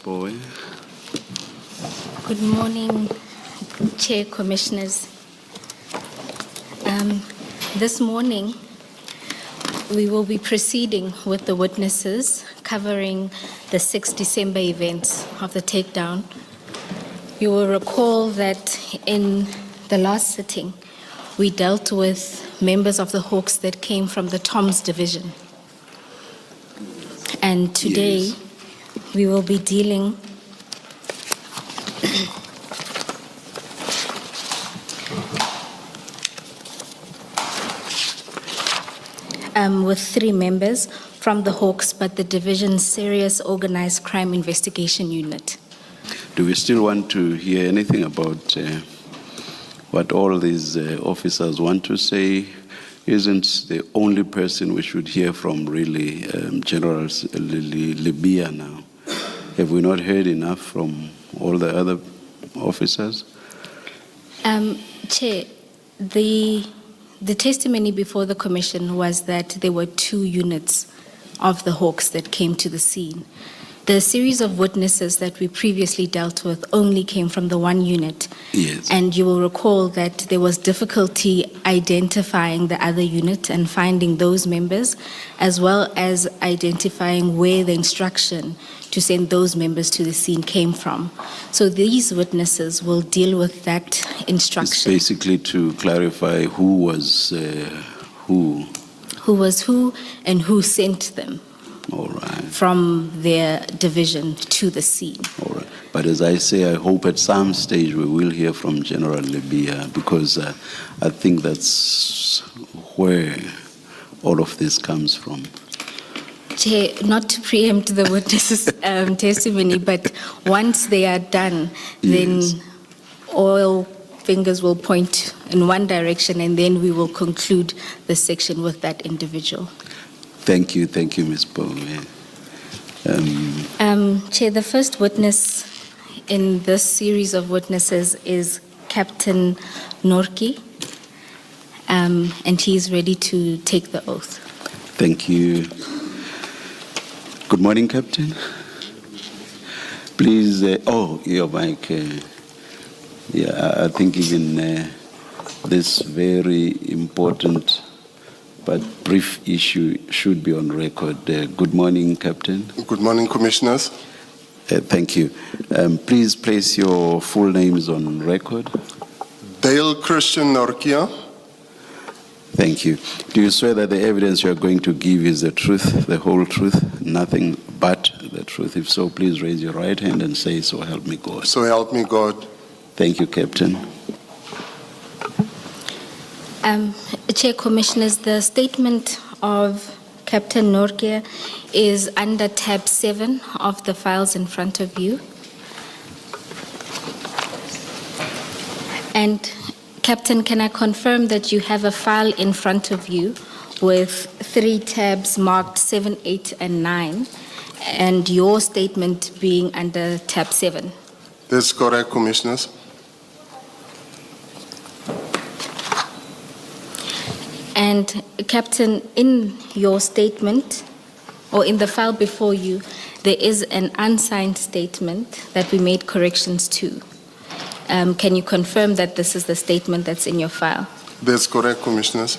Bowie. Good morning, Chair, Commissioners. This morning, we will be proceeding with the witnesses covering the 6 December events of the Takedown. You will recall that in the last sitting, we dealt with members of the Hawks that came from the Toms division. And today, we will be dealing with 3 members from the Hawks, but the division's Serious Organized Crime Investigation Unit. Do we still want to hear anything about what all these officers want to say? Isn't the only person we should hear from really General 𝐬𝐿𝐫𝐿𝐫𝐿 now? Have we not heard enough from all the other officers? Chair, the testimony before the Commission was that there were 2 units of the Hawks that came to the scene. The series of witnesses that we previously dealt with only came from the 1 unit. Yes. And you will recall that there was difficulty identifying the other unit and finding those members, as well as identifying where the instruction to send those members to the scene came from. So these witnesses will deal with that instruction. It's basically to clarify who was who. Who was who and who sent them. All right. From their division to the scene. All right. But as I say, I hope at some stage we will hear from General 𝐬𝐫𝐿𝐫𝐿, because I think that's where all of this comes from. Chair, not to preempt the witnesses' testimony, but once they are done, then all fingers will point in one direction, and then we will conclude the section with that individual. Thank you, Ms. Bowie. Chair, the first witness in this series of witnesses is Captain Nortjie, and he is ready to take the oath. Thank you. Good morning, Captain. Please, your mic. I think even this very important but brief issue should be on record. Good morning, Captain. Good morning, Commissioners. Thank you. Please place your full names on record. Dale Christiaan Nortjie. Thank you. Do you swear that the evidence you are going to give is the truth, the whole truth, nothing but the truth? If so, please raise your right hand and say, "So help me God." So help me God. Thank you, Captain. Chair, Commissioners, the statement of Captain Nortjie is under tab 7 of the files in front of you. And Captain, can I confirm that you have a file in front of you with 3 tabs marked 7, 8, and 9, and your statement being under tab 7? That's correct, Commissioners. And Captain, in your statement, or in the file before you, there is an unsigned statement that we made corrections to. Can you confirm that this is the statement that's in your file? That's correct, Commissioners.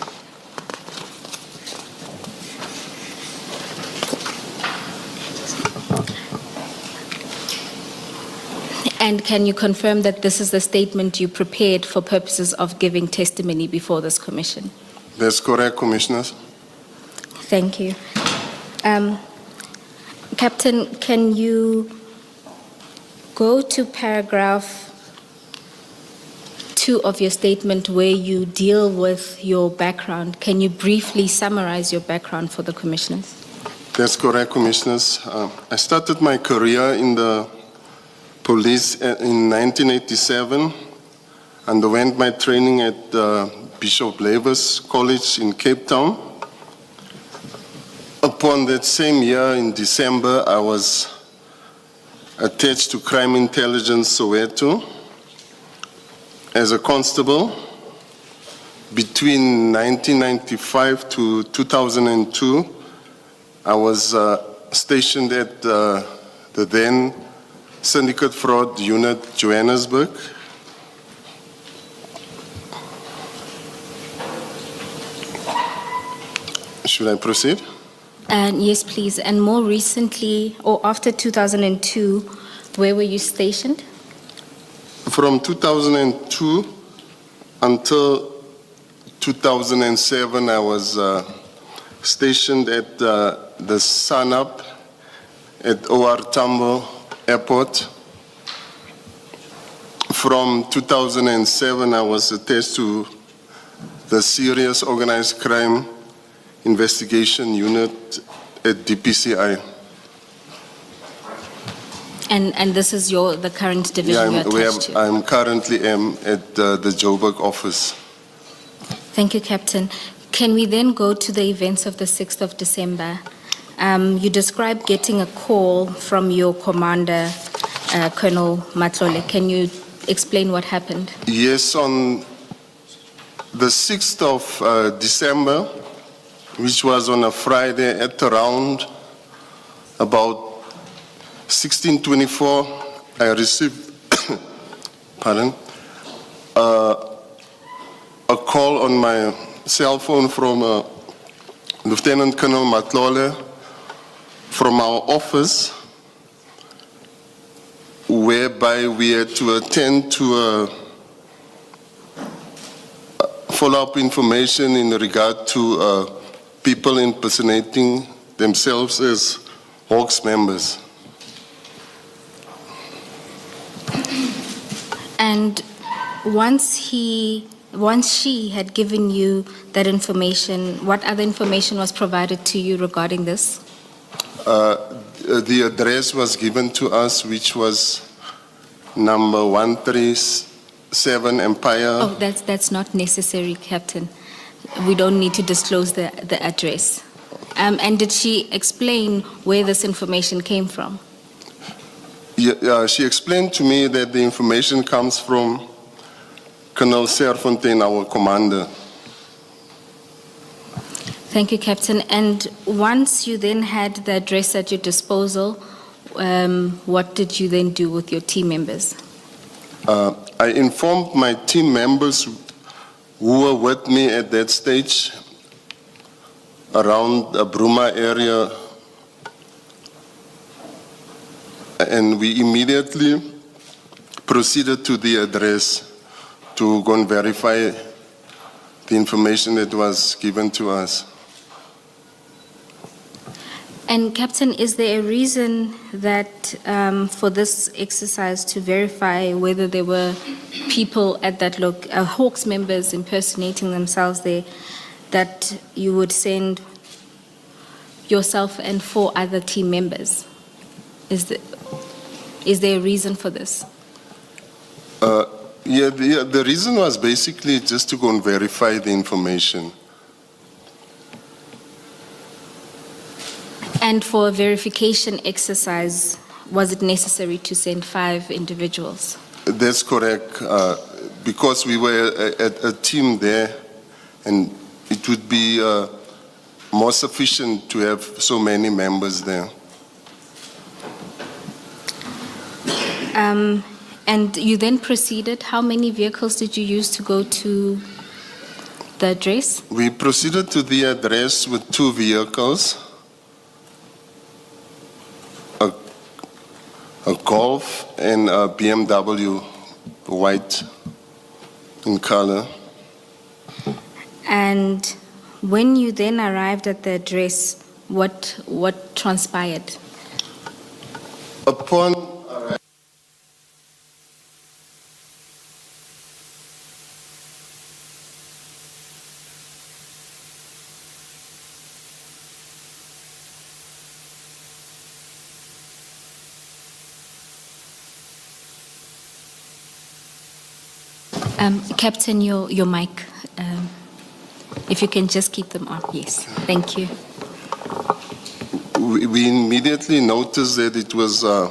And can you confirm that this is the statement you prepared for purposes of giving testimony before this commission? That's correct, Commissioners. Thank you. Captain, can you go to paragraph 2 of your statement where you deal with your background? Can you briefly summarize your background for the commissioners? That's correct, Commissioners. I started my career in the police in 1987, underwent my training at Bishop Labour's College in Cape Town. Upon that same year, in December, I was attached to Crime Intelligence Soweto as a constable. Between 1995 to 2002, I was stationed at the then Syndicate Fraud Unit, Johannesburg. Should I proceed? And yes, please. And more recently, or after 2002, where were you stationed? From 2002 until 2007, I was stationed at the SANAP at OR Tambo Airport. From 2007, I was attached to the Serious Organized Crime Investigation Unit at DPCI. And this is the current division you're attached to? I'm currently at the Joburg office. Thank you, Captain. Can we then go to the events of the 6th of December? You described getting a call from your commander, Colonel Matlole. Can you explain what happened? Yes, on the 6th of December, which was on a Friday at around about 16:24, I received a call on my cell phone from Lieutenant Colonel Matlole from our office, whereby we had to attend to follow-up information in regard to people impersonating themselves as Hawks members. And once she had given you that information, what other information was provided to you regarding this? The address was given to us, which was number 137 Empire. Oh, that's not necessary, Captain. We don't need to disclose the address. And did she explain where this information came from? Yeah, she explained to me that the information comes from Colonel Serfontein, our commander. Thank you, Captain. And once you then had the address at your disposal, what did you then do with your team members? I informed my team members who were with me at that stage around the Bruma area, and we immediately proceeded to the address to go and verify the information that was given to us. And Captain, is there a reason that for this exercise to verify whether there were people at that Hawks members impersonating themselves there, that you would send yourself and 4 other team members? Is there a reason for this? The reason was basically just to go and verify the information. And for a verification exercise, was it necessary to send 5 individuals? That's correct, because we were a team there, and it would be more sufficient to have so many members there. And you then proceeded. How many vehicles did you use to go to the address? We proceeded to the address with 2 vehicles, a Golf and a BMW, white in color. And when you then arrived at the address, what transpired? Upon Captain, your mic. If you can just keep them on, yes. Thank you. we immediately noticed that it was a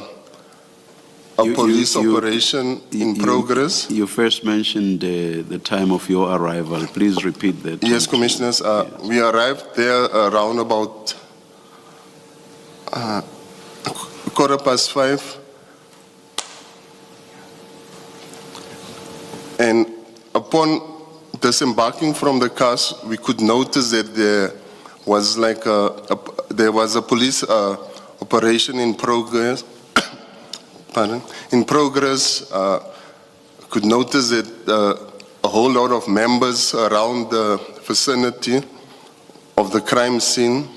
police operation in progress. You first mentioned the time of your arrival. Please repeat that. Yes, Commissioners. We arrived there around about 5:15 And upon disembarking from the cars, we could notice that there was like a police operation in progress. Pardon? In progress, could notice that a whole lot of members around the vicinity of the crime scene.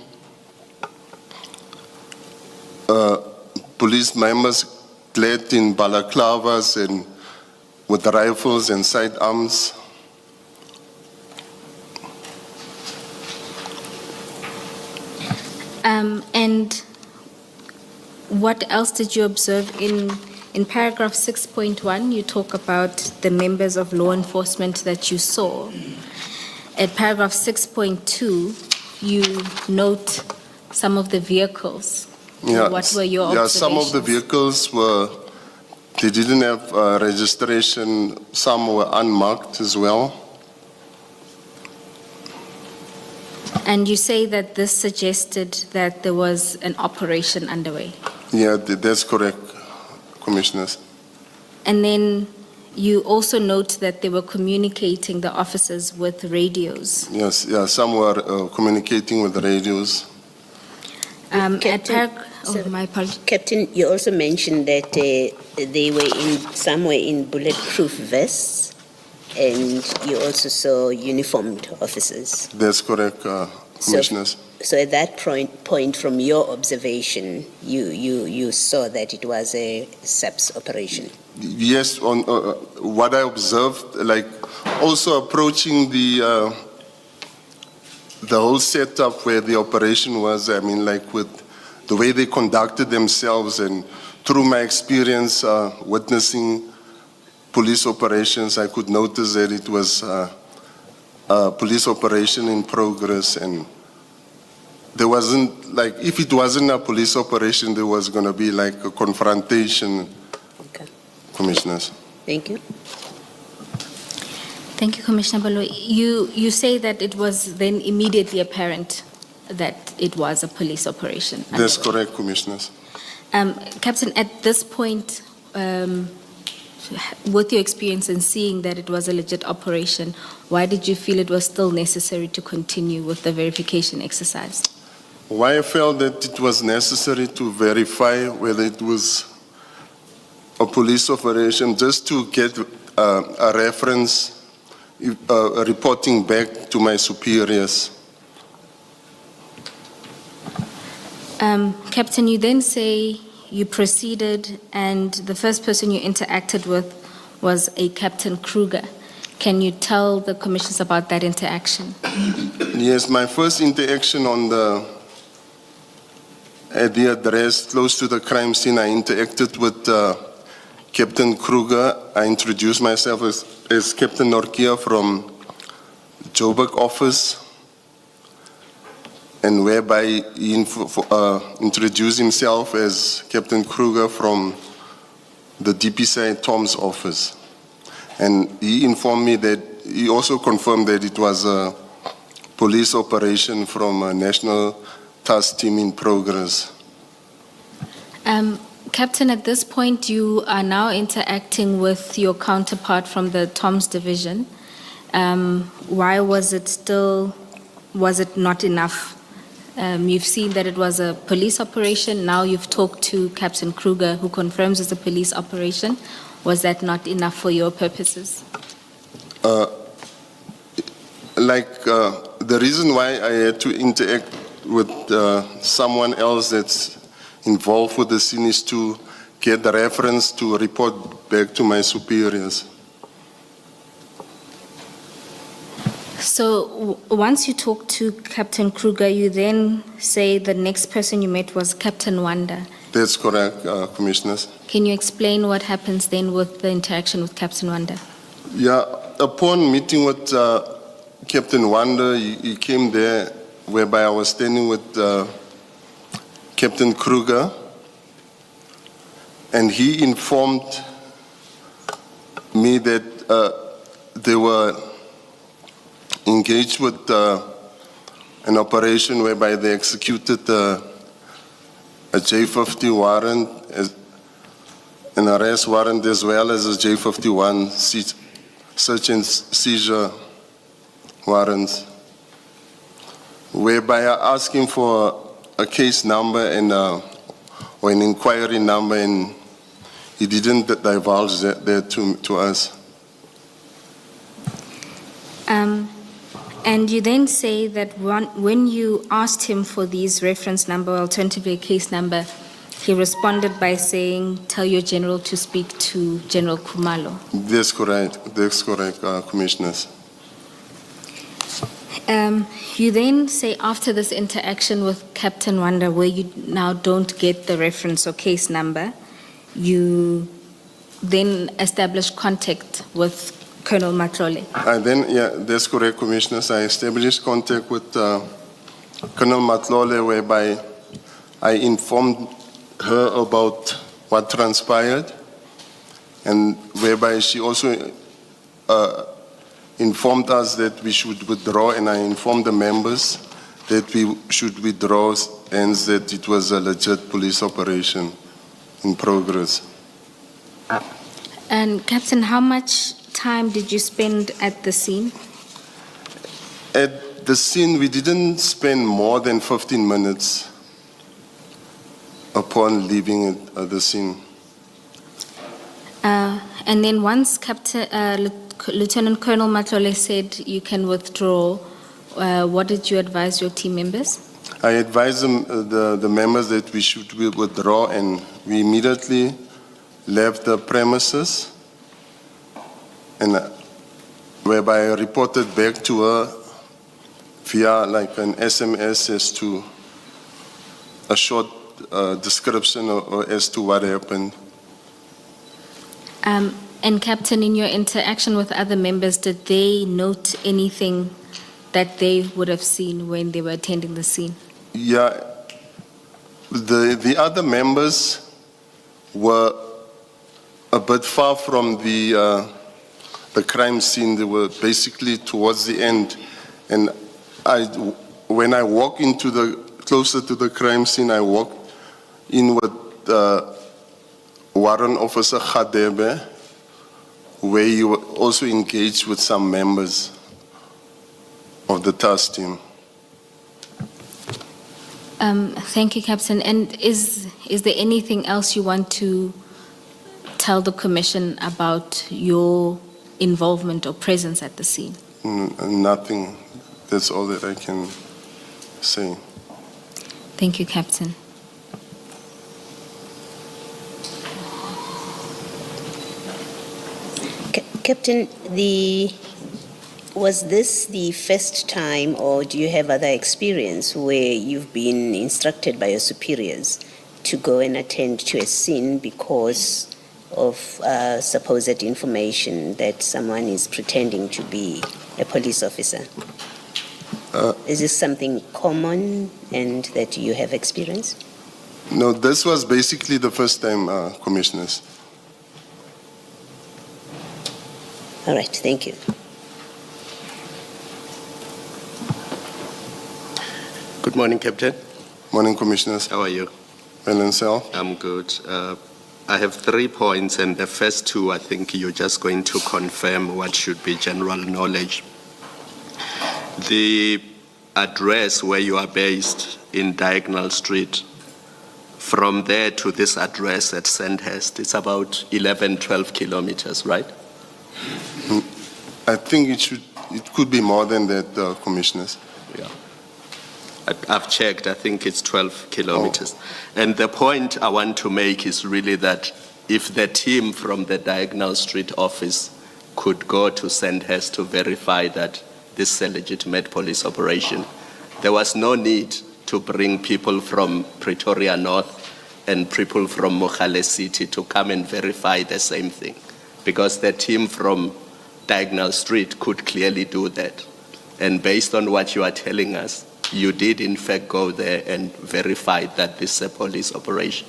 Police members clad in balaclavas and with rifles and sidearms. And what else did you observe in paragraph 6.1? You talk about the members of law enforcement that you saw. At paragraph 6.2, you note some of the vehicles. Yeah, What were your yeah, observations? some of the vehicles they didn't have registration, some were unmarked as well. And you say that this suggested that there was an operation underway. Yeah, that's correct, Commissioners. And then you also note that they were communicating, the officers, with radios. Yes, yeah, some were communicating with the radios. My apologies. Captain, you also mentioned that they were somewhere in bulletproof vests, and you also saw uniformed officers. That's correct, Commissioners. So at that point, from your observation, you saw that it was a SAPS operation. Yes, on what I observed, like also approaching the whole setup where the operation was, I mean, like with the way they conducted themselves, and through my experience witnessing police operations, I could notice that it was a police operation in progress, and there wasn't, like, if it wasn't a police operation, there was going to be like a confrontation. Okay. Commissioners. Thank you. Thank you, Commissioner Baloyi. You say that it was then immediately apparent that it was a police operation. That's correct, Commissioners. Captain, at this point, with your experience in seeing that it was a legit operation, why did you feel it was still necessary to continue with the verification exercise? Why I felt that it was necessary to verify whether it was a police operation, just to get a reference, reporting back to my superiors. Captain, you then say you proceeded and the first person you interacted with was a Captain Kruger. Can you tell the commissioners about that interaction? Yes, my first interaction at the address close to the crime scene, I interacted with Captain Kruger. I introduced myself as Captain Nortjie from Joburg office, and whereby he introduced himself as Captain Kruger from the DPCI Tom's office. And he informed me that, he also confirmed that it was a police operation from a national task team in progress. Captain, at this point, you are now interacting with your counterpart from the Tom's division. Why was it not enough? You've seen that it was a police operation. Now you've talked to Captain Kruger, who confirms it's a police operation. Was that not enough for your purposes? The reason why I had to interact with someone else that's involved with the scene is to get the reference to report back to my superiors. So once you talk to Captain Kruger, you then say the next person you met was Captain Wanda. That's correct, Commissioners. Can you explain what happens then with the interaction with Captain Wanda? Yeah, upon meeting with Captain Wanda, he came there, whereby I was standing with Captain Kruger, and he informed me that they were engaged with an operation whereby they executed a J50 warrant, an arrest warrant, as well as a J51 search and seizure warrants, whereby I asked him for a case number and or an inquiry number, and he didn't divulge that to us. And you then say that when you asked him for these reference number, alternatively a case number, he responded by saying, tell your general to speak to General Khumalo. That's correct, Commissioners. You then say after this interaction with Captain Wanda, where you now don't get the reference or case number, you then establish contact with Colonel Matlole. Yeah, that's correct, Commissioners. I established contact with Colonel Matlole, whereby I informed her about what transpired, and whereby she also informed us that we should withdraw, and I informed the members that we should withdraw and that it was a legit police operation in progress. And Captain, how much time did you spend at the scene? At the scene, we didn't spend more than 15 minutes upon leaving the scene. And then once Lieutenant Colonel Matlole said you can withdraw, what did you advise your team members? I advised the members that we should withdraw, and we immediately left the premises, and whereby I reported back to her via like an SMS as to a short description or as to what happened. And Captain, in your interaction with other members, did they note anything that they would have seen when they were attending the scene? Yeah, the other members were a bit far from the crime scene. They were basically towards the end, and when I walked closer to the crime scene, I walked in with Warrant Officer 𝐬𝐿𝐫𝐿, where you were also engaged with some members of the task team. Thank you, Captain. And is there anything else you want to tell the Commission about your involvement or presence at the scene? Nothing. That's all that I can say. Thank you, Captain. Captain, was this the first time, or do you have other experience where you've been instructed by your superiors to go and attend to a scene because of supposed information that someone is pretending to be a police officer? Is this something common and that you have experienced? No, this was basically the first time, Commissioners. All right, thank you. Good morning, Captain. Morning, Commissioners. How are you? Well, and self? I'm good. I have 3 points, and the first 2, I think you're just going to confirm what should be general knowledge. The address where you are based in Diagonal Street, from there to this address at Sandhurst, it's about 11-12 kilometers, right? I think it could be more than that, Commissioners. Yeah. I've checked, I think it's 12 kilometers. And the point I want to make is really that if the team from the Diagonal Street office could go to Sandhurst to verify that this is a legitimate police operation, there was no need to bring people from Pretoria North and people from Mogale City to come and verify the same thing, because the team from Diagonal Street could clearly do that. And based on what you are telling us, you did in fact go there and verify that this is a police operation.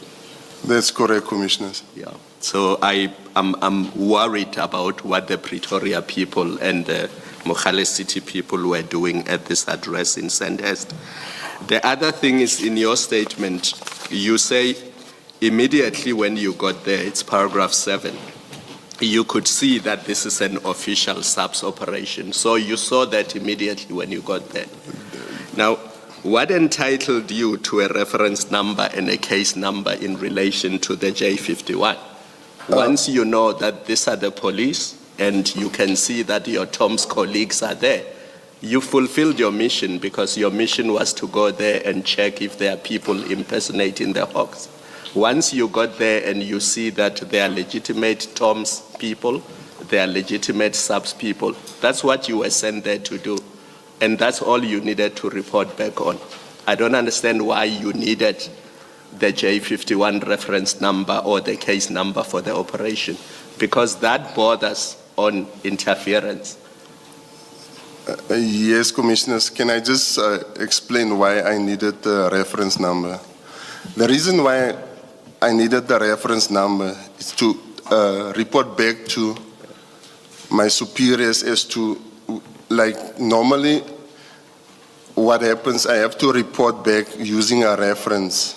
That's correct, Commissioners. Yeah. So I'm worried about what the Pretoria people and the Mogale City people were doing at this address in Sandhurst. The other thing is, in your statement, you say immediately when you got there, it's paragraph 7, you could see that this is an official SAPS operation. So you saw that immediately when you got there. Now, what entitled you to a reference number and a case number in relation to the J51? Once you know that these are the police and you can see that your Tom's colleagues are there, you fulfilled your mission, because your mission was to go there and check if there are people impersonating the Hawks. Once you got there and you see that they are legitimate Tom's people, they are legitimate SAPS people, that's what you were sent there to do. And that's all you needed to report back on. I don't understand why you needed the J51 reference number or the case number for the operation, because that borders on interference. Yes, Commissioners, can I just explain why I needed the reference number? The reason why I needed the reference number is to report back to my superiors as to, like, normally what happens, I have to report back using a reference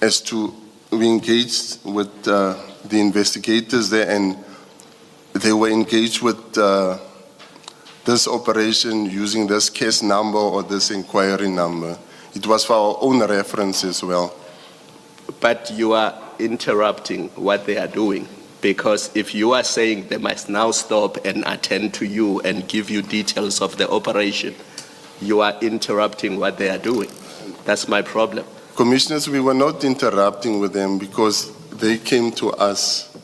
as to we engaged with the investigators there, and they were engaged with this operation using this case number or this inquiry number. It was for our own reference as well. But you are interrupting what they are doing, because if you are saying they must now stop and attend to you and give you details of the operation, you are interrupting what they are doing. That's my problem. Commissioners, we were not interrupting with them because they came to us.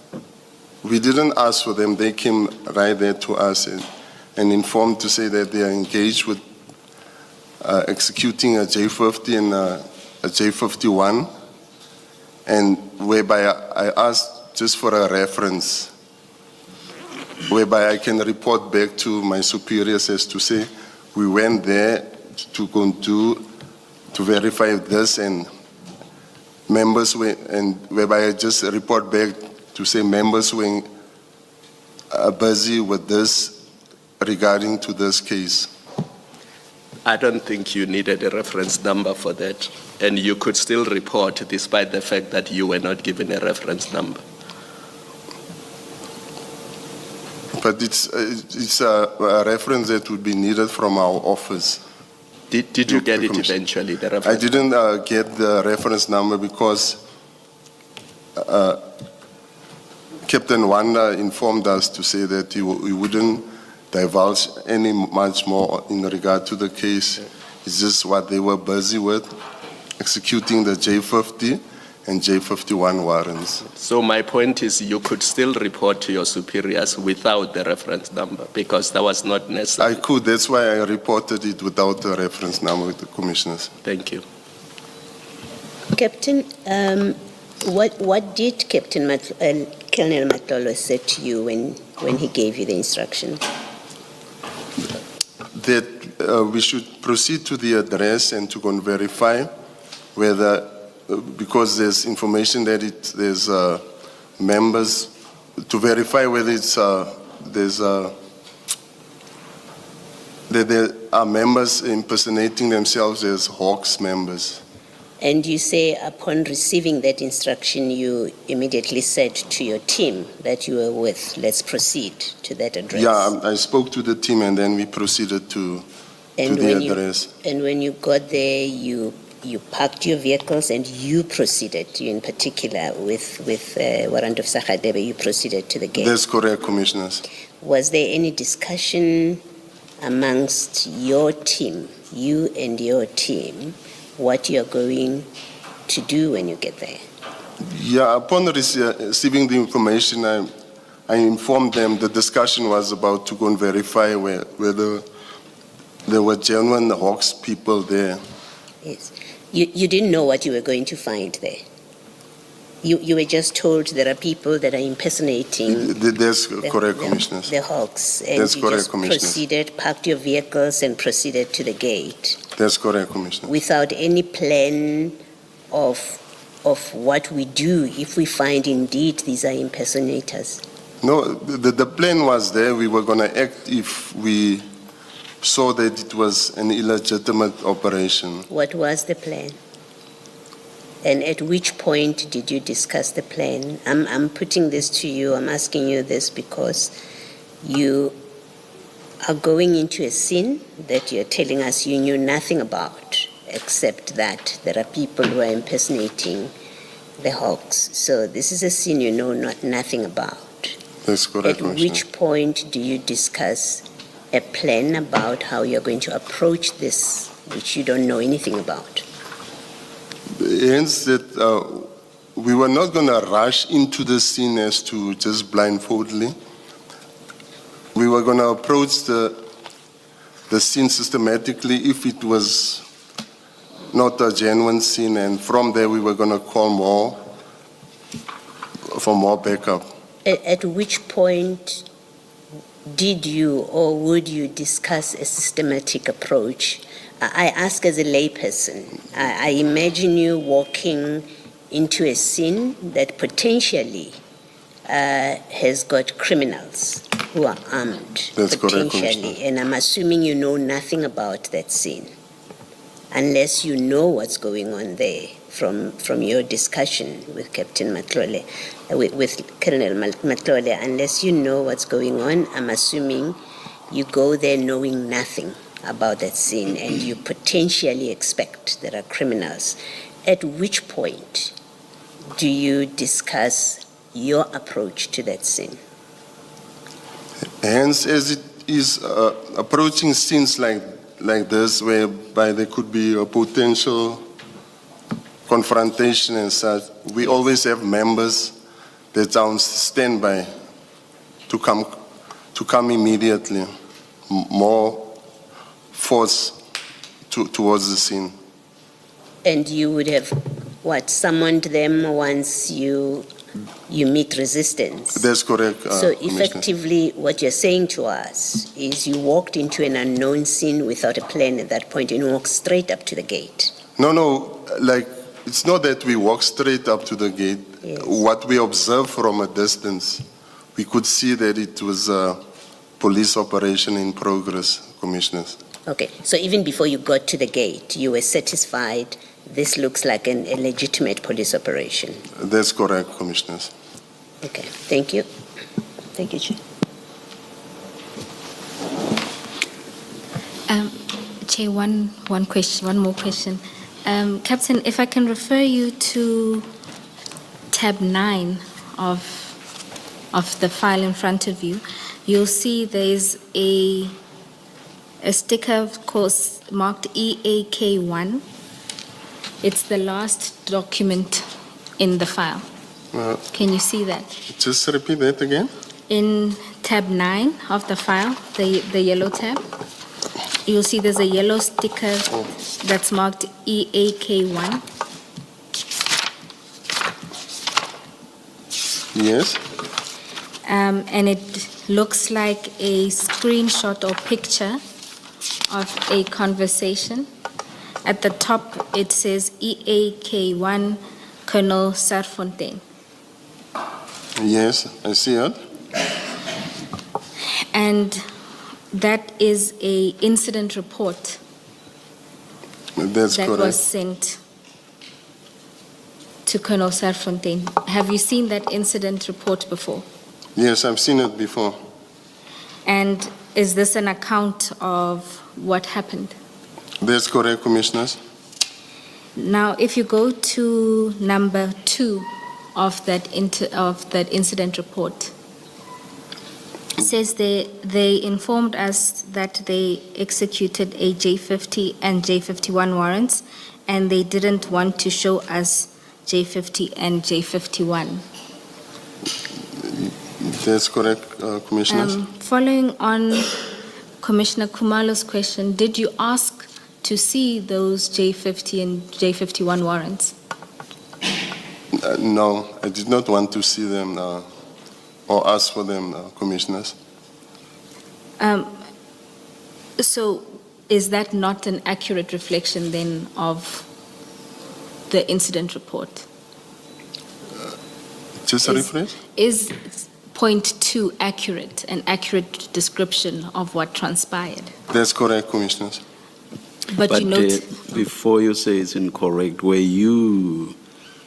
We didn't ask for them, they came right there to us and informed to say that they are engaged with executing a J50 and a J51, and whereby I asked just for a reference, whereby I can report back to my superiors as to say, we went there to verify this, and members were, and whereby I just report back to say members were busy with this regarding to this case. I don't think you needed a reference number for that, and you could still report despite the fact that you were not given a reference number. But it's a reference that would be needed from our office. Did you get it eventually, the reference? I didn't get the reference number because Captain Wanda informed us to say that he wouldn't divulge any much more in regard to the case. It's just what they were busy with, executing the J50 and J51 warrants. So my point is you could still report to your superiors without the reference number, because that was not necessary. I could, that's why I reported it without the reference number with the commissioners. Thank you. Captain, what did Captain Colonel Matlolo say to you when he gave you the instruction? That we should proceed to the address and to go and verify whether, because there's information that there's members, to verify whether that there are members impersonating themselves as Hawks members. And you say upon receiving that instruction, you immediately said to your team that you were with, let's proceed to that address. Yeah, I spoke to the team and then we proceeded to the address. And when you got there, you parked your vehicles and you proceeded, you in particular, with Warrant Officer 𝐼𝐸𝐵𝐻, you proceeded to the gate. That's correct, Commissioners. Was there any discussion amongst your team, you and your team, what you're going to do when you get there? Yeah, upon receiving the information, I informed them the discussion was about to go and verify whether there were genuine Hawks people there. Yes. You didn't know what you were going to find there. You were just told there are people that are impersonating. That's correct, Commissioners. The Hawks. And that's you correct, just Commissioners. proceeded, parked your vehicles and proceeded to the gate. That's correct, Commissioner. Without any plan of what we do if we find indeed these are impersonators. No, the plan was there. We were going to act if we saw that it was an illegitimate operation. What was the plan? And at which point did you discuss the plan? I'm putting this to you, I'm asking you this because you are going into a scene that you're telling us you knew nothing about, except that there are people who are impersonating the Hawks. So this is a scene you know nothing about. That's correct, At Commissioner. which point do you discuss a plan about how you're going to approach this, which you don't know anything about? Hence that we were not going to rush into the scene as to just blindfoldly. We were going to approach the scene systematically if it was not a genuine scene, and from there we were going to call for more backup. At which point did you or would you discuss a systematic approach? I ask as a layperson. I imagine you walking into a scene that potentially has got criminals who are armed. That's correct, potentially, Commissioner. and I'm assuming you know nothing about that scene, unless you know what's going on there from your discussion with Captain Matlole, with Colonel Matlole. Unless you know what's going on, I'm assuming you go there knowing nothing about that scene, and you potentially expect there are criminals. At which point do you discuss your approach to that scene? Hence, as it is approaching scenes like this, whereby there could be a potential confrontation and such, we always have members that are on standby to come immediately, more force towards the scene. And you would have, summoned them once you meet resistance? That's correct, So Commissioner. effectively, what you're saying to us is you walked into an unknown scene without a plan at that point, and you walked straight up to the gate. No, it's not that we walk straight up to the gate. Yes. What we observed from a distance, we could see that it was a police operation in progress, Commissioners. Okay, so even before you got to the gate, you were satisfied this looks like a legitimate police operation? That's correct, Commissioners. Okay, thank you. Thank you, Chair. Chair, one more question. Captain, if I can refer you to tab 9 of the file in front of you, you'll see there's a sticker, of course, marked EAK1. It's the last document in the file. Can you see that? Just repeat that again. In tab 9 of the file, the yellow tab, you'll see there's a yellow sticker that's marked EAK1. Yes. And it looks like a screenshot or picture of a conversation. At the top, it says EAK1, Colonel 𝐟𝐸𝐵𝐻𝐿𝐵𝐻𝐿. Yes, I see it. And that is a incident report That's that correct. was sent to Colonel 𝐟𝐸𝐵𝐻𝐿𝐵𝐻𝐿. Have you seen that incident report before? Yes, I've seen it before. And is this an account of what happened? That's correct, Commissioners. Now, if you go to number 2 of that incident report, it says they informed us that they executed a J50 and J51 warrants, and they didn't want to show us J50 and J51. That's correct, Commissioners. Following on Commissioner Khumalo's question, did you ask to see those J50 and J51 warrants? No, I did not want to see them or ask for them, Commissioners. So is that not an accurate reflection then of the incident report? Just a rephrase? Is point 2 accurate, an accurate description of what transpired? That's correct, Commissioners. But you note... before you say it's incorrect, were you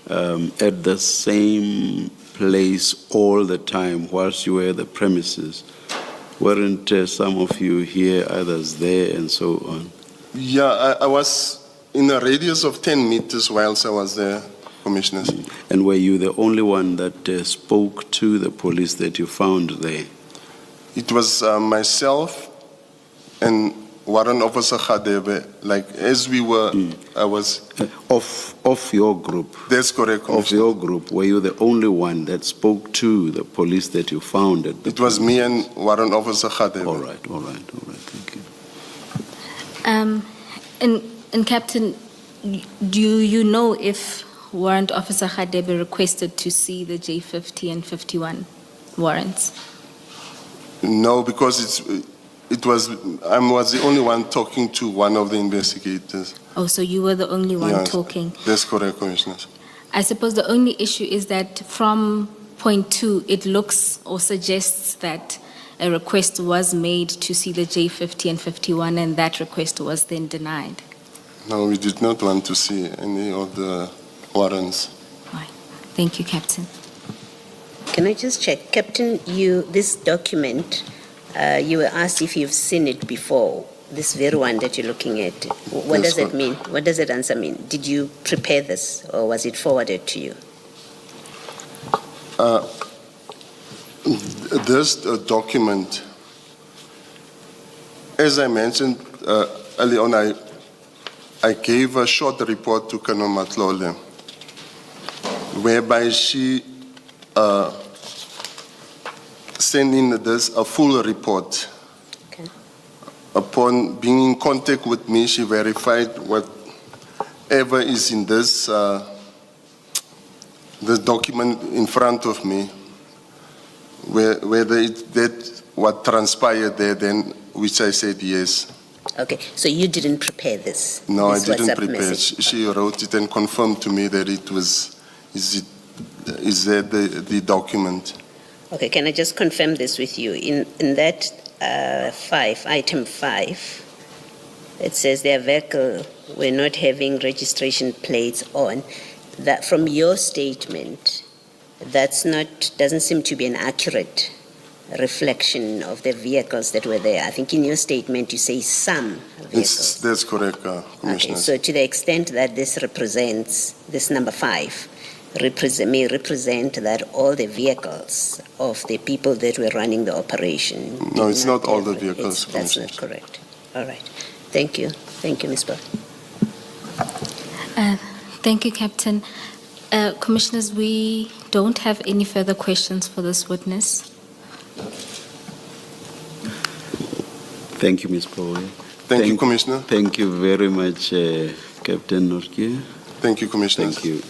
at the same place all the time whilst you were at the premises? Weren't some of you here, others there, and so on? Yeah, I was in a radius of 10 meters whilst I was there, Commissioners. And were you the only one that spoke to the police that you found there? It was myself and Warrant Officer 𝐦𝐨𝐫𝐞. Like, as we were, I was... Of your group? That's correct, Of Commissioner. your group, were you the only one that spoke to the police that you found at the It was me and Warrant Officer 𝐦𝐨𝐫𝐞. All right, thank you. And Captain, do you know if Warrant Officer 𝐦𝐨𝐫𝐞 requested to see the J50 and 51 warrants? No, because I was the only one talking to one of the investigators. Oh, so you were the only one Yes, talking. That's correct, Commissioners. I suppose the only issue is that from point 2, it looks or suggests that a request was made to see the J50 and 51, and that request was then denied. No, we did not want to see any of the warrants. Right. Thank you, Captain. Can I just check, Captain, this document, you were asked if you've seen it before, this very one that you're looking at. What This does it one. mean? What does that answer mean? Did you prepare this or was it forwarded to you? This document, as I mentioned early on, I gave a short report to Colonel Matlole, whereby she sent in a full report. Okay. Upon being in contact with me, she verified whatever is in this document in front of me, whether it's that what transpired there, then which I said yes. Okay, so you didn't prepare this? No, this I didn't WhatsApp prepare. message? She wrote it and confirmed to me that it was. Is that the document? Okay, can I just confirm this with you? In that item 5, it says their vehicle were not having registration plates on. That from your statement, doesn't seem to be an accurate reflection of the vehicles that were there. I think in your statement you say some vehicles. That's correct, Commissioner. Okay, so to the extent that this represents, this number 5, may represent that all the vehicles of the people that were running the operation. No, did it's not all the have- vehicles, That's not Commissioner. correct. All right. Thank you. Thank you, Ms. Bell. Thank you, Captain. Commissioners, we don't have any further questions for this witness. Thank you, Ms. Paul. Thank you, Commissioner. Thank you very much, Captain Nortjie. Thank you, Commissioner. Thank you.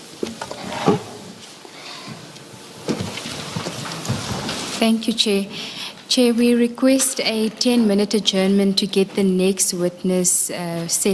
Thank you, Chair. Chair, we request a 10-minute adjournment to get the next witness set